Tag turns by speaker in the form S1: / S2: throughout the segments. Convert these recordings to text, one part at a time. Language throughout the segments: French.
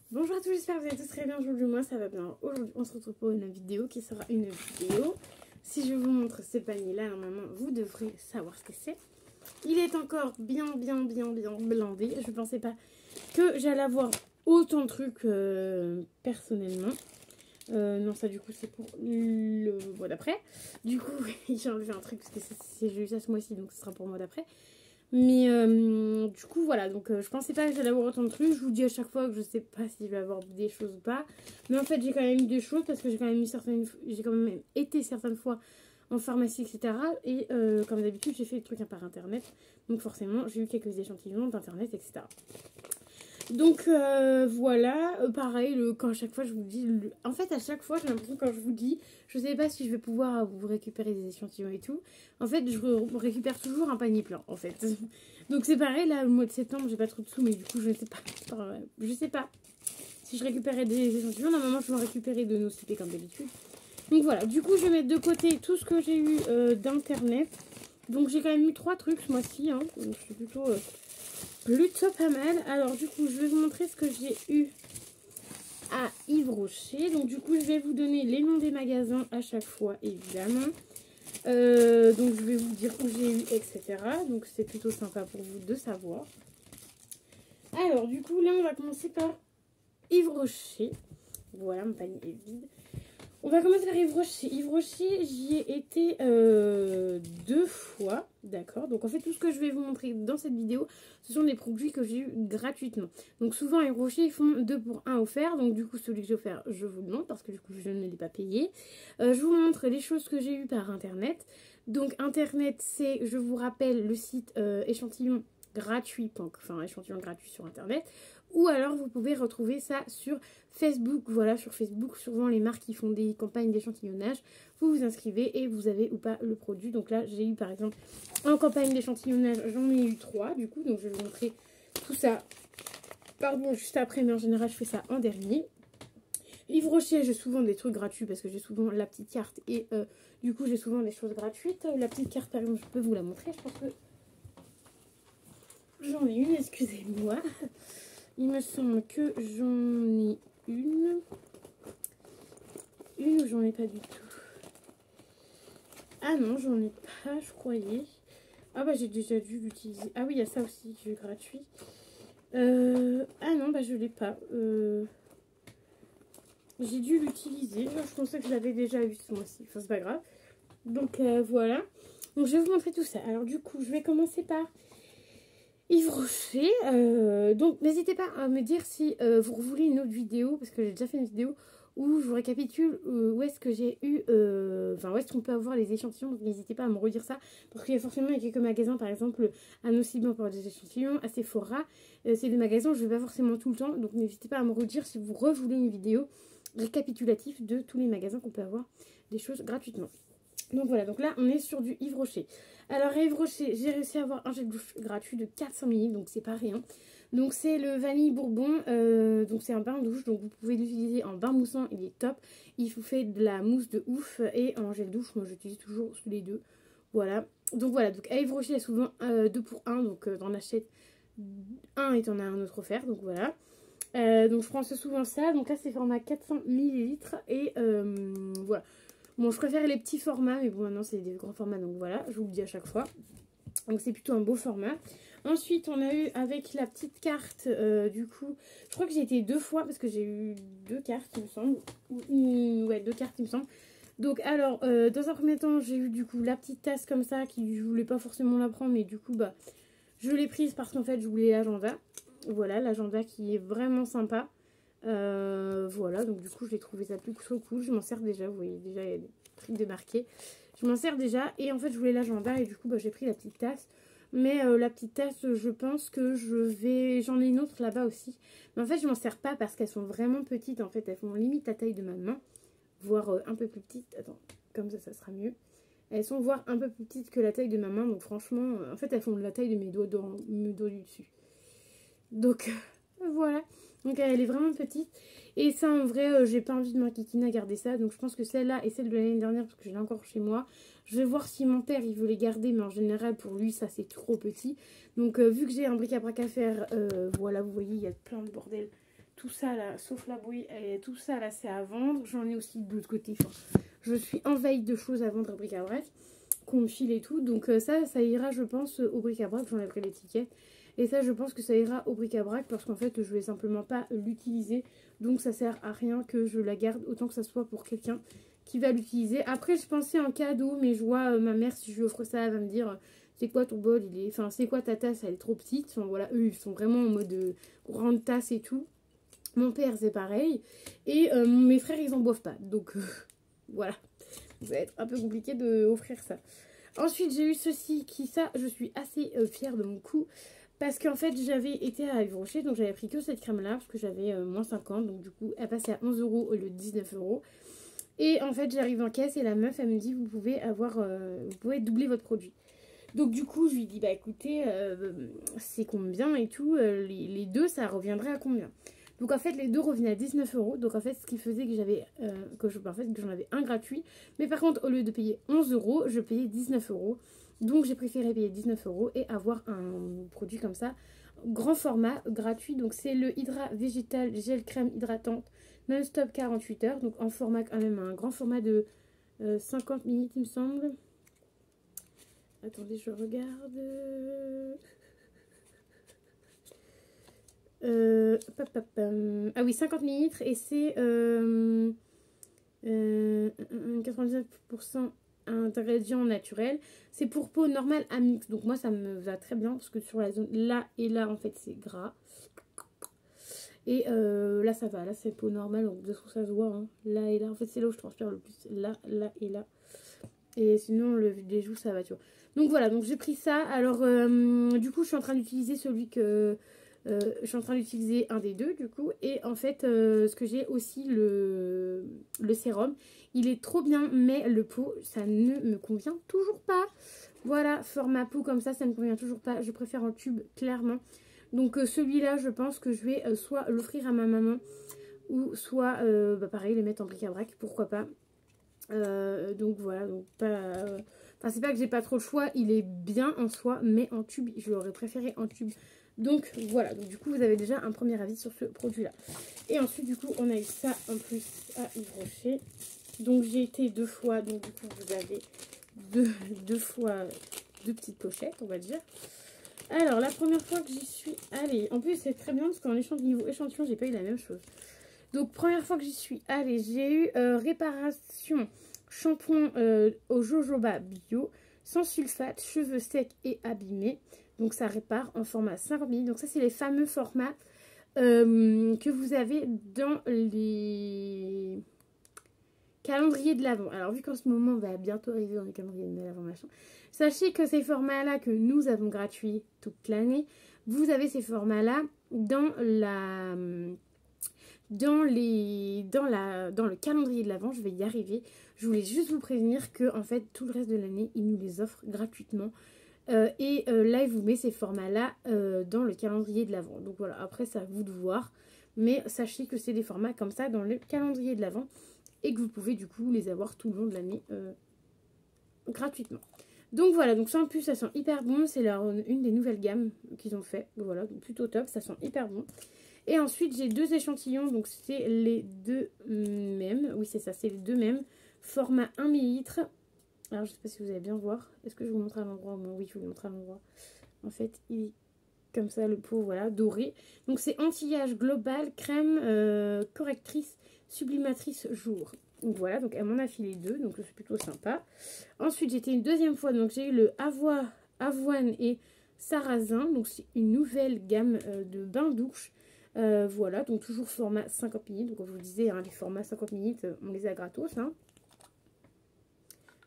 S1: Bonjour à tous, j'espère que vous allez tous très bien. Aujourd'hui, moi ça va bien. Aujourd'hui, on se retrouve pour une vidéo qui sera une vidéo. Si je vous montre ce panier-là, normalement, vous devrez savoir ce que c'est. Il est encore bien blindé. Je pensais pas que j'allais avoir autant de trucs personnellement. Non, ça du coup, c'est pour le mois d'après. Du coup, j'ai enlevé un truc parce que j'ai eu ça ce mois-ci, donc ce sera pour le mois d'après. Mais du coup voilà, donc je pensais pas que j'allais avoir autant de trucs. Je vous dis à chaque fois que je sais pas si je vais avoir des choses ou pas. Mais en fait j'ai quand même eu des choses parce que j'ai quand même été certaines fois en pharmacie, etc. Et comme d'habitude j'ai fait des trucs par internet. Donc forcément j'ai eu quelques échantillons d'internet, etc. Donc voilà, pareil, quand à chaque fois je vous dis, en fait à chaque fois j'ai l'impression quand je vous dis, je sais pas si je vais pouvoir vous récupérer des échantillons et tout, en fait je récupère toujours un panier plein en fait. Donc c'est pareil, là le mois de septembre j'ai pas trop de sous mais du coup je sais pas, je sais pas si je récupérais des échantillons, normalement je vais en récupérer de nos CP comme d'habitude. Donc voilà, du coup je vais mettre de côté tout ce que j'ai eu d'internet. Donc j'ai quand même eu 3 trucs ce mois-ci, hein, donc c'est plutôt pas mal. Alors du coup je vais vous montrer ce que j'ai eu à Yves Rocher. Donc du coup je vais vous donner les noms des magasins à chaque fois évidemment. Donc je vais vous dire où j'ai eu, etc. Donc c'est plutôt sympa pour vous de savoir. Alors du coup là on va commencer par Yves Rocher. Voilà, mon panier est vide. On va commencer par Yves Rocher. Yves Rocher, j'y ai été 2 fois, d'accord. Donc en fait, tout ce que je vais vous montrer dans cette vidéo, ce sont des produits que j'ai eu gratuitement. Donc souvent, Yves Rocher, ils font 2 pour 1 offert. Donc du coup, celui que j'ai offert, je vous le montre parce que du coup, je ne l'ai pas payé. Je vous montre les choses que j'ai eues par Internet. Donc Internet, c'est, je vous rappelle, le site échantillon gratuit, enfin échantillon gratuit sur Internet. Ou alors vous pouvez retrouver ça sur Facebook. Voilà, sur Facebook, souvent les marques qui font des campagnes d'échantillonnage, vous vous inscrivez et vous avez ou pas le produit. Donc là, j'ai eu par exemple en campagne d'échantillonnage, j'en ai eu 3 du coup. Donc je vais vous montrer tout ça, pardon, juste après, mais en général je fais ça en dernier. Yves Rocher, j'ai souvent des trucs gratuits parce que j'ai souvent la petite carte et du coup j'ai souvent des choses gratuites. La petite carte par exemple, je peux vous la montrer, je pense que j'en ai une, excusez-moi. Il me semble que j'en ai une ou j'en ai pas du tout. Ah non, j'en ai pas, je croyais. Ah bah j'ai déjà dû l'utiliser. Ah oui, il y a ça aussi, j'ai eu gratuit. Ah non, bah je l'ai pas. J'ai dû l'utiliser. Je pensais que je l'avais déjà eu ce mois-ci. Enfin, c'est pas grave. Donc voilà. Donc je vais vous montrer tout ça. Alors du coup, je vais commencer par Yves Rocher. Donc n'hésitez pas à me dire si vous voulez une autre vidéo, parce que j'ai déjà fait une vidéo où je vous récapitule où est-ce que j'ai eu, enfin où est-ce qu'on peut avoir les échantillons. Donc n'hésitez pas à me redire ça, parce qu'il y a forcément quelques magasins, par exemple à Nocibé pour des échantillons, à Sephora, c'est des magasins où je ne vais pas forcément tout le temps. Donc n'hésitez pas à me redire si vous voulez une vidéo récapitulative de tous les magasins qu'on peut avoir des choses gratuitement. Donc voilà, donc là on est sur du Yves Rocher. Alors à Yves Rocher, j'ai réussi à avoir un gel de douche gratuit de 400 ml, donc c'est pas rien. Donc c'est le vanille bourbon, donc c'est un bain douche, donc vous pouvez l'utiliser en bain moussant, il est top. Il vous fait de la mousse de ouf et en gel douche, moi j'utilise toujours les deux. Voilà, donc à Yves Rocher il y a souvent 2 pour 1, donc t'en achètes un et t'en as un autre offert, donc voilà. Donc je prends souvent ça, donc là c'est format 400 ml et voilà. Bon, je préfère les petits formats, mais bon, maintenant c'est des grands formats, donc voilà, je vous le dis à chaque fois. Donc c'est plutôt un beau format. Ensuite, on a eu avec la petite carte, du coup, je crois que j'ai été 2 fois, parce que j'ai eu 2 cartes, il me semble. Ouais, 2 cartes, il me semble. Donc alors, dans un premier temps, j'ai eu du coup la petite tasse comme ça, qui je voulais pas forcément la prendre, mais du coup, bah, je l'ai prise parce qu'en fait, je voulais l'agenda. Voilà, l'agenda qui est vraiment sympa. Voilà, donc du coup je l'ai trouvé ça plutôt cool. Je m'en sers déjà, vous voyez déjà il y a des trucs démarqués. Je m'en sers déjà et en fait je voulais l'agenda et du coup bah, j'ai pris la petite tasse. Mais la petite tasse, je pense que j'en ai une autre là-bas aussi. Mais en fait je m'en sers pas parce qu'elles sont vraiment petites. En fait elles font limite la taille de ma main, voire un peu plus petite. Attends, comme ça sera mieux. Elles sont voire un peu plus petites que la taille de ma main. Donc franchement, en fait elles font la taille de mes doigts du dessus. Donc voilà. Donc elle est vraiment petite. Et ça en vrai, j'ai pas envie de m'inquiétiner à garder ça. Donc je pense que celle-là et celle de l'année dernière, parce que je l'ai encore chez moi. Je vais voir si mon père il veut les garder. Mais en général pour lui ça c'est trop petit. Donc vu que j'ai un bric-à-brac à faire, voilà vous voyez il y a plein de bordel tout ça là, sauf la bouille, et tout ça là c'est à vendre. J'en ai aussi de l'autre côté. Enfin, je suis envahie de choses à vendre à bric-à-brac, qu'on me file et tout. Donc ça ira je pense au bric-à-brac, j'enlèverai l'étiquette. Et ça je pense que ça ira au bric-à-brac parce qu'en fait je vais simplement pas l'utiliser. Donc ça sert à rien que je la garde, autant que ça soit pour quelqu'un qui va l'utiliser. Après je pensais en cadeau, mais je vois ma mère, si je lui offre ça, elle va me dire c'est quoi ton bol, il est... Enfin c'est quoi ta tasse, elle est trop petite. Enfin voilà, eux ils sont vraiment en mode grande tasse et tout. Mon père c'est pareil. Et mes frères ils en boivent pas. Donc voilà, ça va être un peu compliqué d'offrir ça. Ensuite j'ai eu ceci qui, ça je suis assez fière de mon coup. Parce qu'en fait j'avais été à Yves Rocher, donc j'avais pris que cette crème là parce que j'avais moins 50, donc du coup elle passait à 11 € au lieu de 19 €. Et en fait j'arrive en caisse et la meuf elle me dit vous pouvez doubler votre produit. Donc du coup je lui dis bah écoutez c'est combien et tout, les deux ça reviendrait à combien. Donc en fait les deux revenaient à 19 €. Donc en fait ce qui faisait que j'avais que j'en avais un gratuit. Mais par contre au lieu de payer 11 € je payais 19 €. Donc j'ai préféré payer 19 € et avoir un produit comme ça, grand format, gratuit. Donc c'est le Hydra Végétal Gel Crème Hydratante Non-Stop 48 heures. Donc en format quand même, un grand format de 50 minutes il me semble. Attendez je regarde. Ah oui 50 millilitres et c'est 99% ingrédients naturels. C'est pour peau normale à mix. Donc moi ça me va très bien parce que sur la zone là et là en fait c'est gras. Et là ça va, là c'est peau normale, donc de toute ça se voit. Hein. Là et là, en fait c'est là où je transpire le plus. Là, là et là. Et sinon les joues ça va, tu vois. Donc voilà, donc j'ai pris ça. Alors du coup je suis en train d'utiliser celui que... je suis en train d'utiliser un des deux du coup. Et en fait ce que j'ai aussi le sérum. Il est trop bien mais le pot ça ne me convient toujours pas. Voilà, format pot comme ça ne me convient toujours pas. Je préfère en tube clairement. Donc celui-là je pense que je vais soit l'offrir à ma maman. Ou soit bah, pareil les mettre en bric-à-brac, pourquoi pas. Donc voilà, donc pas... Enfin c'est pas que j'ai pas trop le choix, il est bien en soi, mais en tube, je l'aurais préféré en tube. Donc voilà, donc du coup vous avez déjà un premier avis sur ce produit là. Et ensuite du coup on a eu ça en plus à Yves Rocher. Donc j'ai été 2 fois, donc du coup vous avez deux fois 2 petites pochettes on va dire. Alors la première fois que j'y suis allée, en plus c'est très bien parce qu'en niveau échantillon j'ai pas eu la même chose. Donc première fois que j'y suis allée, j'ai eu réparation shampoing au jojoba bio, sans sulfate, cheveux secs et abîmés. Donc ça répare en format 50 ml. Donc ça c'est les fameux formats que vous avez dans les calendriers de l'Avent. Alors vu qu'en ce moment on va bientôt arriver dans les calendriers de l'Avent machin, sachez que ces formats là que nous avons gratuits toute l'année, vous avez ces formats là dans le calendrier de l'Avent. Je vais y arriver. Je voulais juste vous prévenir que en fait tout le reste de l'année ils nous les offrent gratuitement. Là il vous met ces formats là dans le calendrier de l'Avent. Donc voilà, après c'est à vous de voir. Mais sachez que c'est des formats comme ça dans le calendrier de l'Avent. Et que vous pouvez du coup les avoir tout le long de l'année gratuitement. Donc voilà, donc ça en plus ça sent hyper bon. C'est une des nouvelles gammes qu'ils ont fait. Voilà, donc plutôt top, ça sent hyper bon. Et ensuite j'ai 2 échantillons, donc c'est les deux mêmes. Oui c'est ça, c'est les deux mêmes. Format 1 ml. Alors je sais pas si vous allez bien voir. Est-ce que je vous montre à l'endroit? Oui, je vous montre à l'endroit. En fait il est comme ça le pot, voilà, doré. Donc c'est anti-âge global, crème correctrice, sublimatrice jour. Donc voilà, donc elle m'en a filé 2, donc c'est plutôt sympa. Ensuite j'étais une deuxième fois, donc j'ai eu le avoine et sarrasin. Donc c'est une nouvelle gamme de bain douche. Voilà, donc toujours format 50 ml. Donc comme je vous disais, hein, les formats 50 ml, on les a gratos. Hein.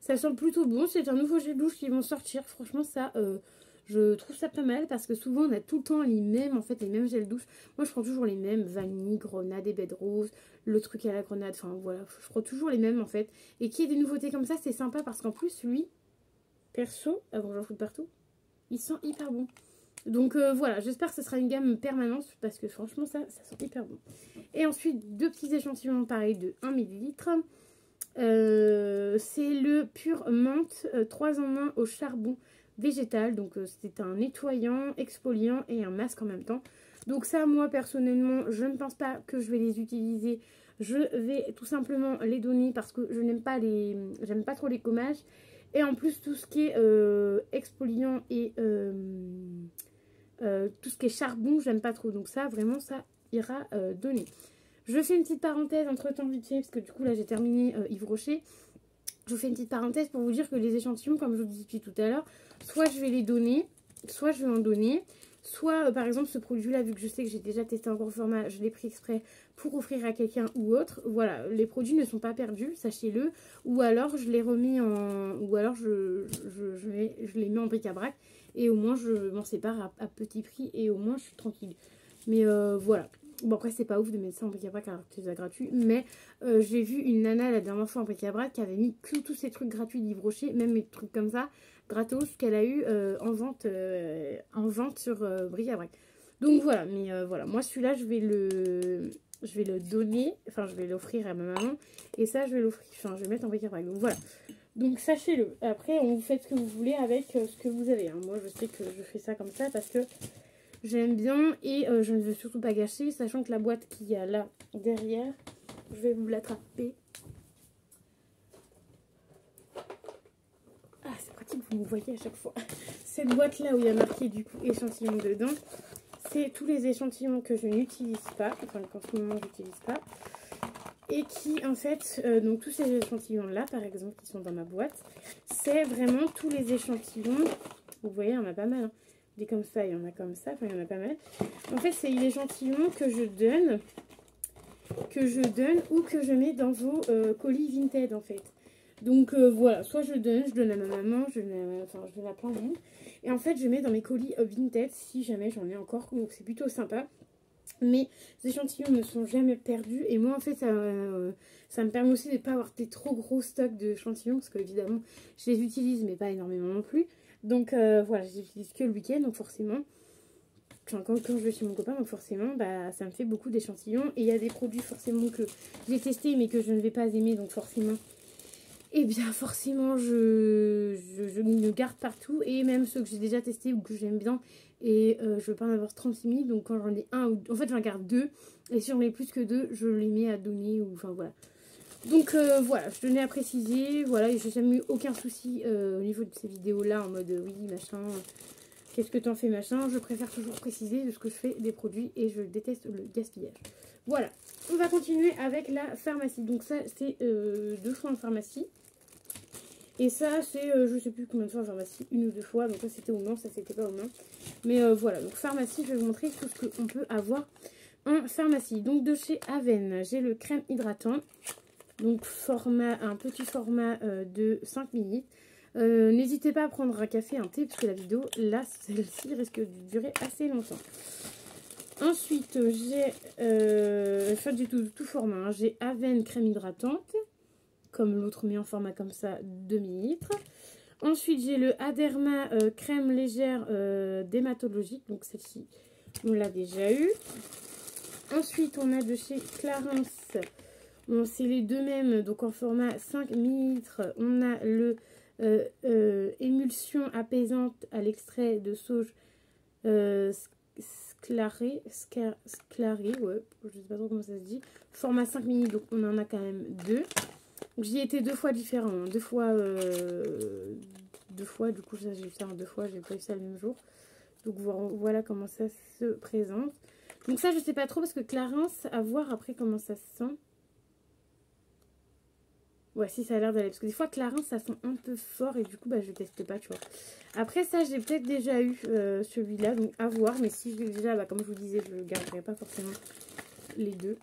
S1: Ça sent plutôt bon, c'est un nouveau gel douche qui vont sortir. Franchement ça... je trouve ça pas mal parce que souvent on a tout le temps les mêmes, en fait les mêmes gels douche. Moi je prends toujours les mêmes, vanille, grenade et baie rose, le truc à la grenade, enfin voilà, je prends toujours les mêmes en fait. Et qu'il y ait des nouveautés comme ça c'est sympa parce qu'en plus lui, perso, avant j'en fous partout, il sent hyper bon. Donc voilà, j'espère que ce sera une gamme permanente parce que franchement ça sent hyper bon. Et ensuite 2 petits échantillons pareil de 1 ml. C'est le pur menthe 3 en 1 au charbon végétal. Donc c'est un nettoyant, exfoliant et un masque en même temps. Donc ça, moi, personnellement, je ne pense pas que je vais les utiliser. Je vais tout simplement les donner parce que je n'aime pas j'aime pas trop les gommages. Et en plus, tout ce qui est exfoliant et tout ce qui est charbon, j'aime pas trop. Donc ça, vraiment, ça ira donner. Je fais une petite parenthèse entre-temps vite fait, parce que du coup, là, j'ai terminé Yves Rocher. Je vous fais une petite parenthèse pour vous dire que les échantillons, comme je vous disais tout à l'heure, soit je vais les donner, soit je vais en donner. Soit, par exemple, ce produit-là, vu que je sais que j'ai déjà testé en gros format, je l'ai pris exprès pour offrir à quelqu'un ou autre. Voilà, les produits ne sont pas perdus, sachez-le. Ou alors, je les remets en... Ou alors, je les mets en bric-à-brac. Et au moins, je m'en sépare à petit prix. Et au moins, je suis tranquille. Mais voilà. Bon, après, c'est pas ouf de mettre ça en bric-à-brac alors que c'est déjà gratuit. Mais j'ai vu une nana la dernière fois en bric-à-brac qui avait mis tous ces trucs gratuits d'Yves Rocher, même les trucs comme ça, gratos, qu'elle a eu en vente sur bric-à-brac. Donc voilà, mais voilà. Moi, celui-là, je vais le donner, enfin, je vais l'offrir à ma maman. Et ça, je vais l'offrir, enfin, je vais le mettre en bric-à-brac. Donc voilà. Donc sachez-le. Après, on vous fait ce que vous voulez avec ce que vous avez. Hein. Moi, je sais que je fais ça comme ça parce que j'aime bien et je ne veux surtout pas gâcher, sachant que la boîte qu'il y a là derrière, je vais vous l'attraper. Ah, c'est pratique, vous me voyez à chaque fois. Cette boîte là où il y a marqué du coup échantillon dedans, c'est tous les échantillons que je n'utilise pas, enfin qu'en ce moment j'utilise pas. Et qui en fait, donc tous ces échantillons là par exemple qui sont dans ma boîte, c'est vraiment tous les échantillons, vous voyez il y en a pas mal, hein. Des comme ça, il y en a comme ça, enfin il y en a pas mal. En fait c'est l'échantillon que je donne ou que je mets dans vos colis Vinted en fait. Donc voilà, soit je donne à ma maman, je donne à plein de monde. Et en fait je mets dans mes colis Vinted si jamais j'en ai encore, donc c'est plutôt sympa. Mais les échantillons ne sont jamais perdus. Et moi, en fait, ça me permet aussi de ne pas avoir des trop gros stocks d'échantillons. Parce que, évidemment, je les utilise, mais pas énormément non plus. Donc, voilà, je les utilise que le week-end. Donc, forcément, quand je vais chez mon copain, donc forcément, bah, ça me fait beaucoup d'échantillons. Et il y a des produits, forcément, que j'ai testés, mais que je ne vais pas aimer. Donc, forcément, eh bien, forcément, je le garde partout. Et même ceux que j'ai déjà testés ou que j'aime bien. Et je veux pas en avoir 36 000. Donc quand j'en ai un ou... En fait j'en garde deux. Et si j'en ai plus que deux, je les mets à donner. Ou enfin voilà. Donc voilà, je tenais à préciser. Voilà, et je n'ai jamais eu aucun souci au niveau de ces vidéos là. En mode oui machin. Qu'est-ce que t'en fais machin. Je préfère toujours préciser de ce que je fais des produits. Et je déteste le gaspillage. Voilà. On va continuer avec la pharmacie. Donc ça c'est 2 fois en pharmacie. Et ça, c'est, je sais plus combien de fois en pharmacie, 1 ou 2 fois. Donc ça, c'était au Mans, ça, c'était pas au Mans. Mais voilà, donc pharmacie, je vais vous montrer tout ce qu'on peut avoir en pharmacie. Donc de chez Aven, j'ai le crème hydratant. Donc un petit format de 5 ml. N'hésitez pas à prendre un café, un thé, parce que la vidéo, là, celle-ci risque de durer assez longtemps. Ensuite, j'ai, enfin, j'ai tout format. Hein. J'ai Aven crème hydratante. Comme l'autre, mais en format comme ça, 2 ml. Ensuite, j'ai le Aderma crème légère dermatologique. Donc, celle-ci, on l'a déjà eu. Ensuite, on a de chez Clarins. Bon, c'est les deux mêmes, donc en format 5 ml. On a le émulsion apaisante à l'extrait de sauge sclaré, ouais, je sais pas trop comment ça se dit. Format 5 ml, donc on en a quand même 2. J'y étais 2 fois différents, hein. 2 fois, du coup ça j'ai fait en 2 fois, j'ai pas eu ça le même jour. Donc voilà comment ça se présente. Donc ça je sais pas trop parce que Clarins, à voir après comment ça se sent. Ouais si ça a l'air d'aller, parce que des fois Clarins ça sent un peu fort et du coup bah je teste pas tu vois. Après ça j'ai peut-être déjà eu celui-là, donc à voir, mais si je l'ai déjà, bah, comme je vous disais je ne garderai pas forcément les deux.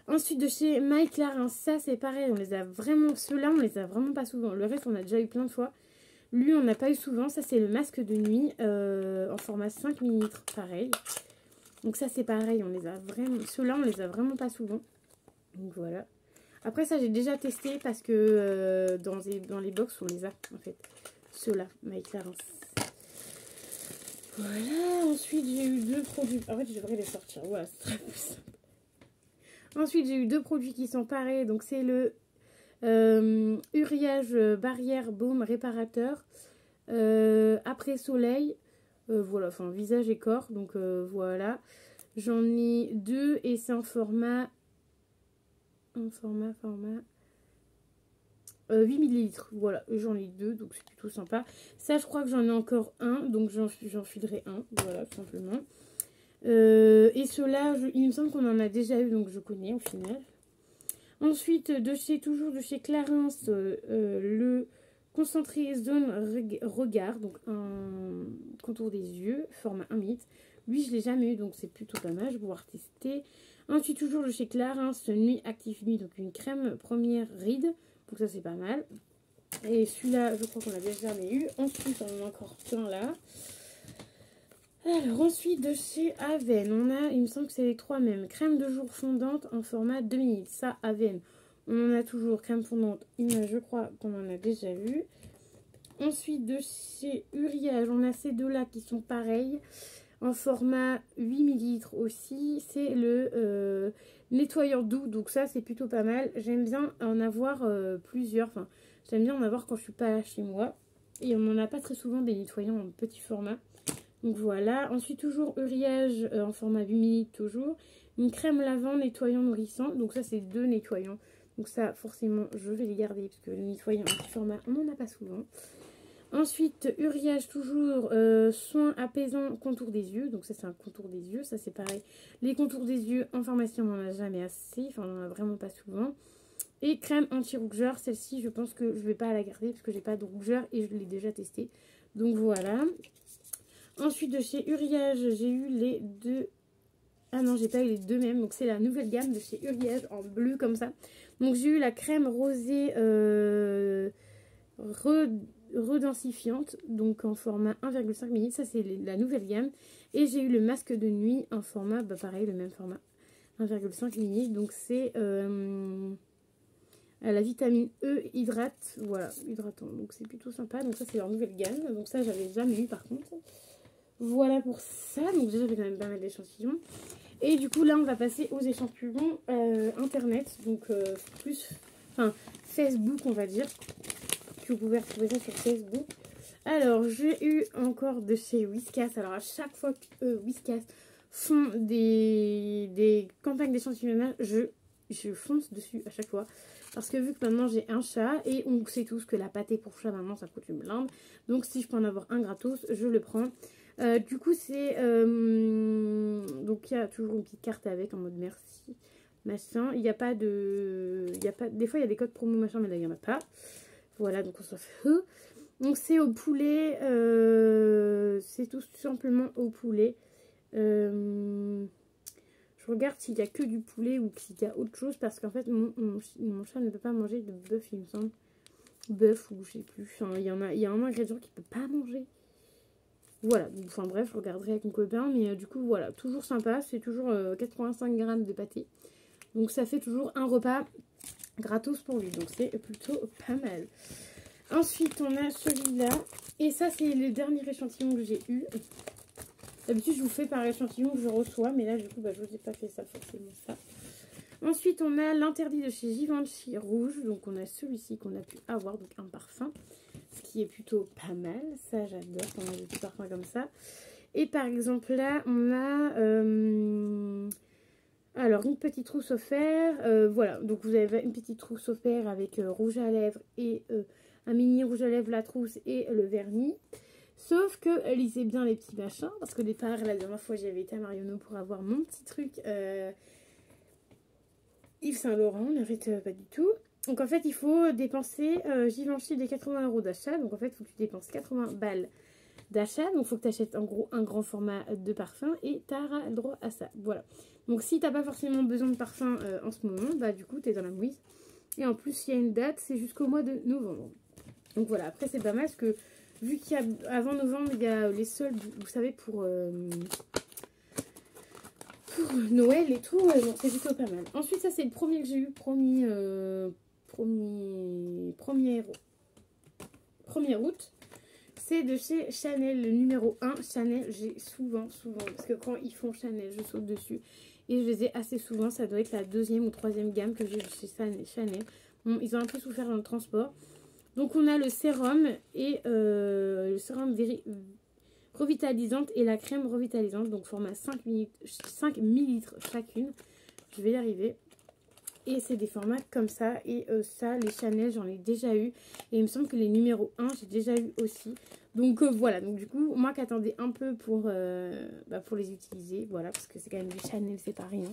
S1: Ensuite de chez My Clarins, ça c'est pareil, on les a vraiment, ceux-là on les a vraiment pas souvent, le reste on a déjà eu plein de fois. Lui on n'a pas eu souvent, ça c'est le masque de nuit en format 5 ml, pareil. Donc ça c'est pareil, on les a vraiment, ceux-là on les a vraiment pas souvent. Donc voilà. Après ça j'ai déjà testé parce que dans les box on les a en fait, ceux-là, My Clarins. Voilà, ensuite j'ai eu 2 produits, en fait je devrais les sortir, voilà c'est très plus simple. Ensuite, j'ai eu 2 produits qui sont pareils. Donc, c'est le Uriage Barrière Baume Réparateur après soleil. Voilà, enfin, visage et corps. Donc, voilà. J'en ai deux et c'est en format 8 millilitres. Voilà, j'en ai deux, donc c'est plutôt sympa. Ça, je crois que j'en ai encore un, donc j'en filerai un. Voilà, tout simplement. Et ceux-là, il me semble qu'on en a déjà eu, donc je connais au final. Ensuite, toujours de chez Clarins, le concentré zone regard, donc un contour des yeux, format 1 ml. Lui, je ne l'ai jamais eu, donc c'est plutôt pas mal, je vais pouvoir tester. Ensuite, toujours de chez Clarins, Nuit Active Nuit, donc une crème première ride. Donc ça, c'est pas mal. Et celui-là, je crois qu'on l'a déjà jamais eu. Ensuite, on en a encore plein là. Alors, ensuite, de chez Aven, on a, il me semble que c'est les trois mêmes. Crème de jour fondante en format 2 ml. Ça, Aven, on en a toujours. Crème fondante, je crois qu'on en a déjà vu. Ensuite, de chez Uriage, on a ces deux-là qui sont pareils. En format 8 ml aussi. C'est le nettoyant doux. Donc ça, c'est plutôt pas mal. J'aime bien en avoir plusieurs. Enfin, j'aime bien en avoir quand je suis pas chez moi. Et on n'en a pas très souvent des nettoyants en petit format. Donc voilà, ensuite toujours Uriage en format 8 ml toujours. Une crème lavande nettoyant nourrissant. Donc ça c'est deux nettoyants. Donc ça forcément je vais les garder parce que les nettoyants en petit format on n'en a pas souvent. Ensuite Uriage toujours soin apaisant contour des yeux. Donc ça c'est un contour des yeux, ça c'est pareil. Les contours des yeux en pharmacie on n'en a jamais assez. Enfin on n'en a vraiment pas souvent. Et crème anti-rougeur, celle-ci je pense que je ne vais pas la garder parce que j'ai pas de rougeur et je l'ai déjà testée. Donc voilà. Ensuite, de chez Uriage, j'ai eu les deux... Ah non, j'ai pas eu les deux mêmes. Donc, c'est la nouvelle gamme de chez Uriage en bleu comme ça. Donc, j'ai eu la crème rosée redensifiante. Donc, en format 1,5 ml. Ça, c'est la nouvelle gamme. Et j'ai eu le masque de nuit en format, bah pareil, le même format. 1,5 ml. Donc, c'est la vitamine E hydrate. Voilà, hydratant. Donc, c'est plutôt sympa. Donc, ça, c'est leur nouvelle gamme. Donc, ça, j'avais jamais eu par contre. Voilà pour ça, donc déjà j'avais quand même pas mal d'échantillons. Et du coup là on va passer aux échantillons internet, donc Facebook on va dire, que vous pouvez retrouver ça sur Facebook. Alors j'ai eu encore de chez Whiskas, alors à chaque fois que Whiskas font des campagnes d'échantillonnage, je fonce dessus à chaque fois. Parce que vu que maintenant j'ai un chat et on sait tous que la pâtée pour chat maintenant ça coûte une blinde. Donc si je peux en avoir un gratos, je le prends. Du coup c'est donc il y a toujours une petite carte avec en mode merci machin. Il n'y a pas de des fois il y a des codes promo machin mais là il n'y en a pas. Voilà donc on s'en fout. Donc c'est au poulet, c'est tout simplement au poulet. Je regarde s'il n'y a que du poulet ou s'il y a autre chose parce qu'en fait mon chat ne peut pas manger de bœuf il me semble. Bœuf ou je sais plus. Enfin, il y a un ingrédient qu'il ne peut pas manger. Voilà, enfin bref, je regarderai avec mon copain, mais du coup voilà, toujours sympa, c'est toujours 85 grammes de pâté. Donc ça fait toujours un repas gratos pour lui, donc c'est plutôt pas mal. Ensuite on a celui-là, et ça c'est le dernier échantillon que j'ai eu. D'habitude je vous fais par échantillon que je reçois, mais là du coup bah, je vous ai pas fait ça forcément ça. Ensuite on a l'interdit de chez Givenchy rouge, donc on a celui-ci qu'on a pu avoir, donc un parfum. Ce qui est plutôt pas mal, ça j'adore quand on a des parfums comme ça. Et par exemple là on a alors une petite trousse offerte, voilà, donc vous avez une petite trousse offerte avec rouge à lèvres et un mini rouge à lèvres, la trousse et le vernis. Sauf que lisez bien les petits machins, parce que départ la dernière fois j'avais été à Marionneau pour avoir mon petit truc Yves Saint Laurent, n'arrête pas du tout. Donc en fait il faut dépenser Givenchy des 80 € d'achat. Donc en fait il faut que tu dépenses 80 balles d'achat. Donc il faut que tu achètes en gros un grand format de parfum et tu auras le droit à ça. Voilà. Donc si tu n'as pas forcément besoin de parfum en ce moment, bah du coup tu es dans la mouise. Et en plus il y a une date, c'est jusqu'au mois de novembre. Donc voilà, après c'est pas mal parce que vu qu'il y a avant novembre il y a les soldes, vous savez pour Noël et tout, c'est plutôt pas mal. Ensuite ça c'est le premier que j'ai eu, 1er août. C'est de chez Chanel, le numéro 1. Chanel, j'ai souvent, parce que quand ils font Chanel, je saute dessus. Et je les ai assez souvent, ça doit être la deuxième ou troisième gamme que j'ai chez Chanel. Bon, ils ont un peu souffert dans le transport. Donc on a le sérum et le sérum revitalisante et la crème revitalisante. Donc format 5 millilitres chacune. Je vais y arriver. Et c'est des formats comme ça. Et ça, les Chanel, j'en ai déjà eu. Et il me semble que les numéros 1, j'ai déjà eu aussi. Donc voilà. Donc du coup, moi qui attendais un peu pour les utiliser. Voilà, parce que c'est quand même du Chanel, c'est pas rien.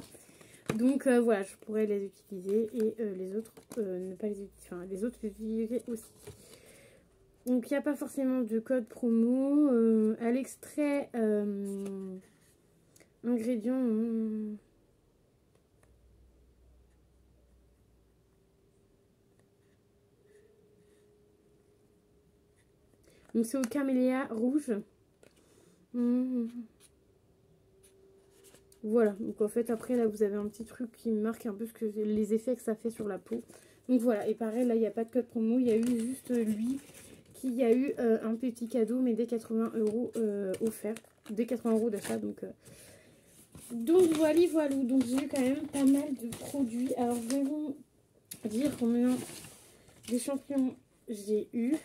S1: Donc voilà, je pourrais les utiliser. Et les autres, ne pas les utiliser. Enfin, les autres, les utiliser aussi. Donc il n'y a pas forcément de code promo. À l'extrait, ingrédients... Donc c'est au camélia rouge. Voilà, donc en fait après là vous avez un petit truc qui marque un peu ce que les effets que ça fait sur la peau. Donc voilà, et pareil là il n'y a pas de code promo, il y a eu juste lui qui a eu un petit cadeau mais dès 80 € offert. Dès 80 € d'achat donc voilà. Donc j'ai eu quand même pas mal de produits. Alors je vais vous dire combien d'échantillons j'ai eu.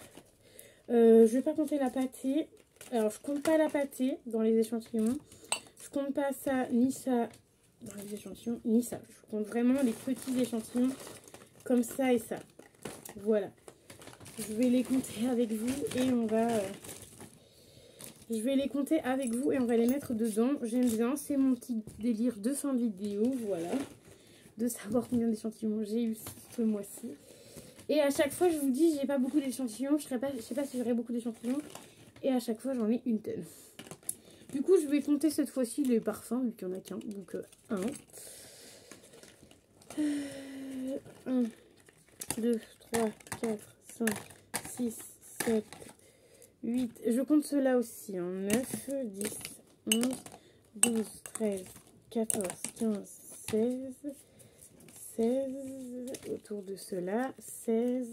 S1: Je vais pas compter la pâtée. Alors je compte pas la pâtée dans les échantillons. Je compte pas ça ni ça dans les échantillons ni ça. Je compte vraiment les petits échantillons comme ça et ça. Voilà. Je vais les compter avec vous et on va... je vais les compter avec vous et on va les mettre dedans. J'aime bien, c'est mon petit délire de fin de vidéo, voilà. De savoir combien d'échantillons j'ai eu ce mois-ci. Et à chaque fois, je vous dis, j'ai pas beaucoup d'échantillons. Je sais pas si j'aurai beaucoup d'échantillons. Et à chaque fois, j'en ai une tonne. Du coup, je vais compter cette fois-ci les parfums, vu qu'il n'y en a qu'un. Donc, 1. 1, 2, 3, 4, 5, 6, 7, 8. Je compte ceux-là aussi. Hein. 9, 10, 11, 12, 13, 14, 15, 16... 16, autour de cela, 16,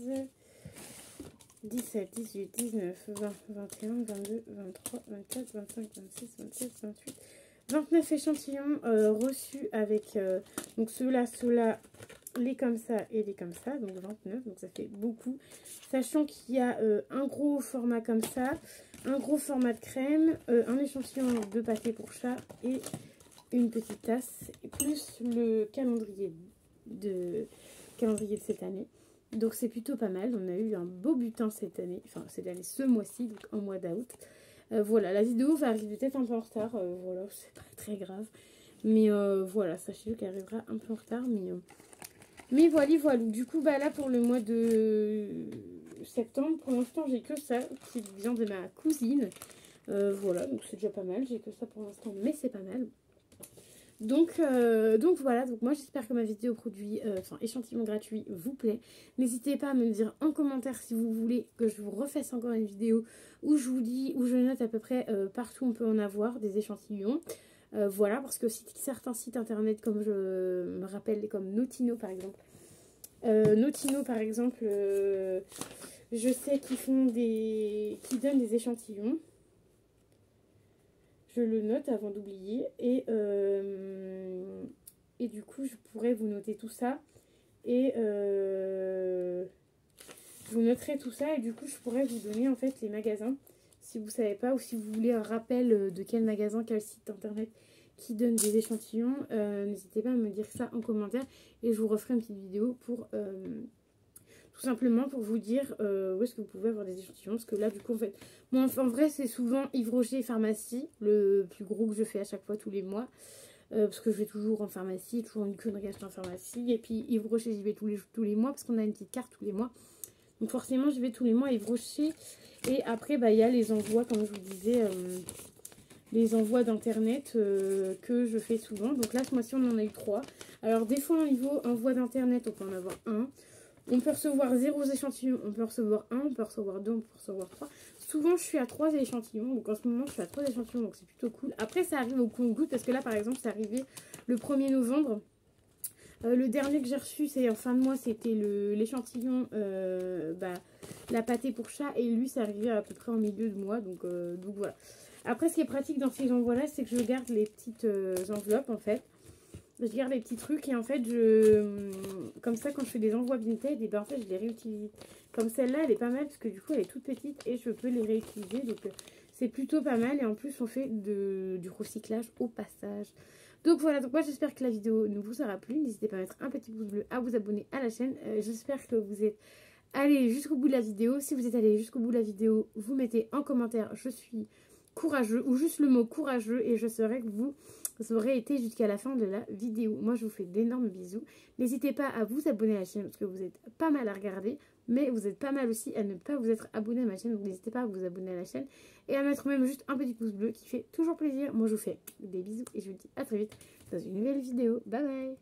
S1: 17, 18, 19, 20, 21, 22, 23, 24, 25, 26, 27, 28, 29 échantillons reçus avec donc ceux-là, les comme ça et les comme ça, donc 29, donc ça fait beaucoup. Sachant qu'il y a un gros format comme ça, un gros format de crème, un échantillon de pâté pour chat et une petite tasse, et plus le calendrier de cette année. Donc c'est plutôt pas mal. On a eu un beau butin cette année, enfin cette année, ce mois-ci, donc en mois d'août. Voilà, la vidéo va arriver peut-être un peu en retard, voilà, c'est pas très grave, mais voilà, sachez qu'elle arrivera un peu en retard, mais voilà. Du coup bah là pour le mois de septembre, pour l'instant j'ai que ça qui vient de ma cousine. Voilà, donc c'est déjà pas mal, j'ai que ça pour l'instant, mais c'est pas mal. Donc voilà, donc moi j'espère que ma vidéo produit, échantillon gratuit vous plaît. N'hésitez pas à me dire en commentaire si vous voulez que je vous refasse encore une vidéo où je vous dis, où je note à peu près partout on peut en avoir des échantillons. Voilà, parce que certains sites internet comme je me rappelle, comme Notino par exemple. Je sais qu'ils donnent des échantillons. Je le note avant d'oublier et du coup je pourrais vous noter tout ça et je vous noterai tout ça et du coup je pourrais vous donner en fait les magasins si vous savez pas ou si vous voulez un rappel de quel magasin, quel site internet qui donne des échantillons. N'hésitez pas à me dire ça en commentaire et je vous referai une petite vidéo pour... tout simplement pour vous dire où est-ce que vous pouvez avoir des échantillons. Parce que là, du coup, en fait, moi, en vrai, c'est souvent Yves Rocher et pharmacie. Le plus gros que je fais à chaque fois tous les mois. Parce que je vais toujours en pharmacie. Toujours une connerie acheter en pharmacie. Et puis Yves Rocher, j'y vais tous les mois. Parce qu'on a une petite carte tous les mois. Donc forcément, j'y vais tous les mois à Yves Rocher. Et après, bah, il y a les envois, comme je vous disais... les envois d'internet que je fais souvent. Donc là, ce mois-ci, on en a eu 3. Alors, des fois, au niveau envoi d'internet, on peut en avoir 1. On peut recevoir 0 échantillons, on peut recevoir 1, on peut recevoir 2, on peut recevoir 3. Souvent, je suis à 3 échantillons. Donc, en ce moment, je suis à 3 échantillons. Donc, c'est plutôt cool. Après, ça arrive au compte-gouttes. Parce que là, par exemple, c'est arrivé le 1er novembre. Le dernier que j'ai reçu, c'est en fin de mois. C'était l'échantillon, la pâtée pour chat. Et lui, c'est arrivé à peu près en milieu de mois. Donc voilà. Après, ce qui est pratique dans ces envois-là, c'est que je garde les petites enveloppes, en fait. Je garde les petits trucs et en fait, comme ça, quand je fais des envois Vinted, et ben en fait, je les réutilise. Comme celle-là, elle est pas mal parce que du coup, elle est toute petite et je peux les réutiliser. Donc, C'est plutôt pas mal et en plus on fait du recyclage au passage. Donc voilà, donc moi j'espère que la vidéo ne vous aura plu. N'hésitez pas à mettre un petit pouce bleu, à vous abonner à la chaîne. J'espère que vous êtes allés jusqu'au bout de la vidéo. Si vous êtes allés jusqu'au bout de la vidéo, vous mettez en commentaire « Je suis courageux » ou juste le mot « courageux » et je saurai que vous aurez été jusqu'à la fin de la vidéo. Moi je vous fais d'énormes bisous. N'hésitez pas à vous abonner à la chaîne parce que vous êtes pas mal à regarder. Mais vous êtes pas mal aussi à ne pas vous être abonné à ma chaîne. Donc n'hésitez pas à vous abonner à la chaîne. Et à mettre même juste un petit pouce bleu qui fait toujours plaisir. Moi je vous fais des bisous et je vous dis à très vite dans une nouvelle vidéo. Bye bye.